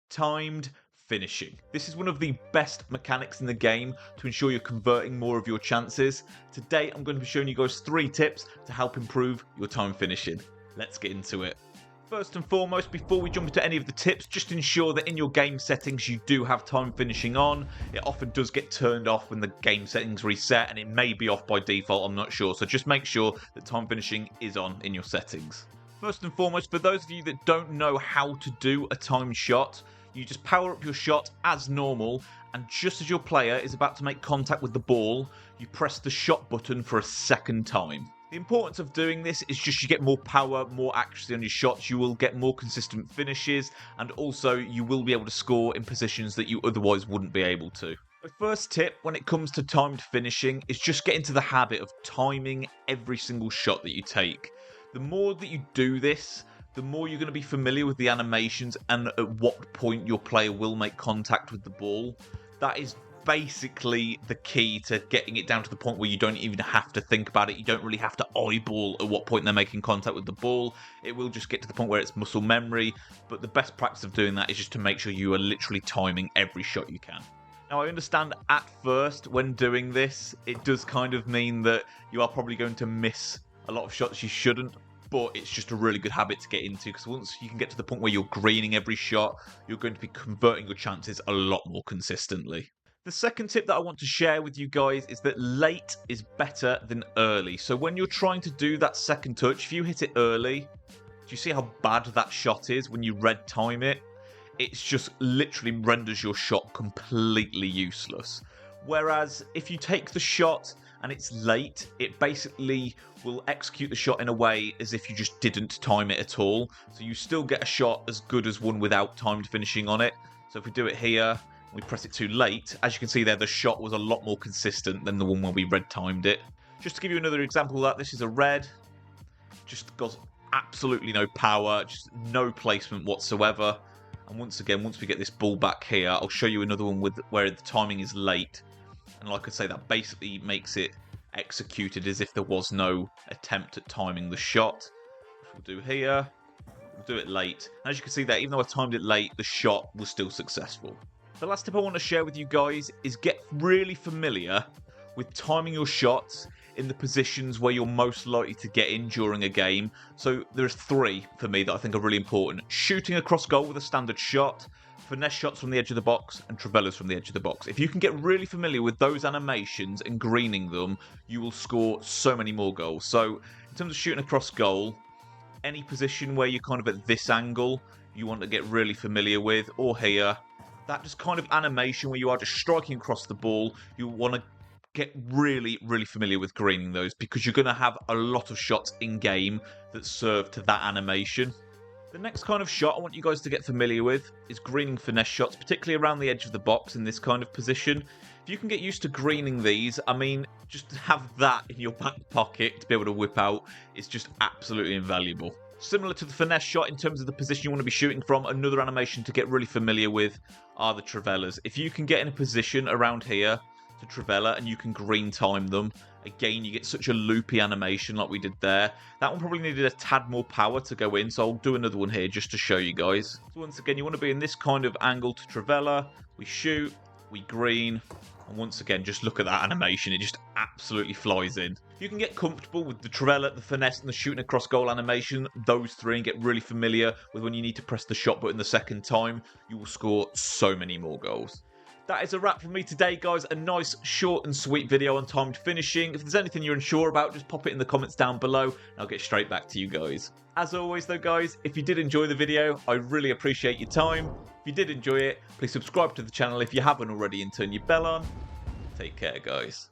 timed finishing. This is one of the best mechanics in the game to ensure you're converting more of your chances. Today I'm going to be showing you guys 3 tips to help improve your time finishing. Let's get into it. First and foremost, before we jump into any of the tips, just ensure that in your game settings you do have time finishing on. It often does get turned off when the game settings reset, and it may be off by default, I'm not sure. So just make sure that time finishing is on in your settings. First and foremost, for those of you that don't know how to do a timed shot, you just power up your shot as normal, and just as your player is about to make contact with the ball, you press the shot button for a second time. The importance of doing this is just you get more power, more accuracy on your shots, you will get more consistent finishes, and also you will be able to score in positions that you otherwise wouldn't be able to. The first tip when it comes to timed finishing is just get into the habit of timing every single shot that you take. The more that you do this, the more you're going to be familiar with the animations and at what point your player will make contact with the ball. That is basically the key to getting it down to the point where you don't even have to think about it. You don't really have to eyeball at what point they're making contact with the ball. It will just get to the point where it's muscle memory, but the best practice of doing that is just to make sure you are literally timing every shot you can. Now, I understand at first when doing this, it does kind of mean that you are probably going to miss a lot of shots you shouldn't, but it's just a really good habit to get into, because once you can get to the point where you're greening every shot, you're going to be converting your chances a lot more consistently. The second tip that I want to share with you guys is that late is better than early. So when you're trying to do that second touch, if you hit it early, do you see how bad that shot is when you red time it? It's just literally renders your shot completely useless. Whereas if you take the shot and it's late, it basically will execute the shot in a way as if you just didn't time it at all. So you still get a shot as good as one without timed finishing on it. So if we do it here, we press it too late, as you can see there, the shot was a lot more consistent than the one where we red timed it. Just to give you another example of that, this is a red, just got absolutely no power, just no placement whatsoever. And once again, once we get this ball back here, I'll show you another one with where the timing is late. And like I say, that basically makes it executed as if there was no attempt at timing the shot. Which we'll do here, we'll do it late. And as you can see there, even though I timed it late, the shot was still successful. The last tip I want to share with you guys is get really familiar with timing your shots in the positions where you're most likely to get in during a game. So there's 3 for me that I think are really important. Shooting across goal with a standard shot, finesse shots from the edge of the box, and travellas from the edge of the box. If you can get really familiar with those animations and greening them, you will score so many more goals. So in terms of shooting across goal, any position where you're kind of at this angle, you want to get really familiar with, or here. That just kind of animation where you are just striking across the ball, you want to get really, really familiar with greening those, because you're going to have a lot of shots in game that serve to that animation. The next kind of shot I want you guys to get familiar with is greening finesse shots, particularly around the edge of the box in this kind of position. If you can get used to greening these, I mean, just to have that in your back pocket to be able to whip out is just absolutely invaluable. Similar to the finesse shot in terms of the position you want to be shooting from, another animation to get really familiar with are the travellas. If you can get in a position around here to travella and you can green time them, again, you get such a loopy animation like we did there. That one probably needed a tad more power to go in, so I'll do another one here just to show you guys. So once again, you want to be in this kind of angle to travella. We shoot, we green, and once again, just look at that animation. It just absolutely flies in. You can get comfortable with the travella, the finesse, and the shooting across goal animation, those 3, and get really familiar with when you need to press the shot button the second time. You will score so many more goals. That is a wrap from me today, guys. A nice, short and sweet video on timed finishing. If there's anything you're unsure about, just pop it in the comments down below, and I'll get straight back to you guys. As always, though, guys, if you did enjoy the video, I really appreciate your time. If you did enjoy it, please subscribe to the channel if you haven't already and turn your bell on. Take care, guys.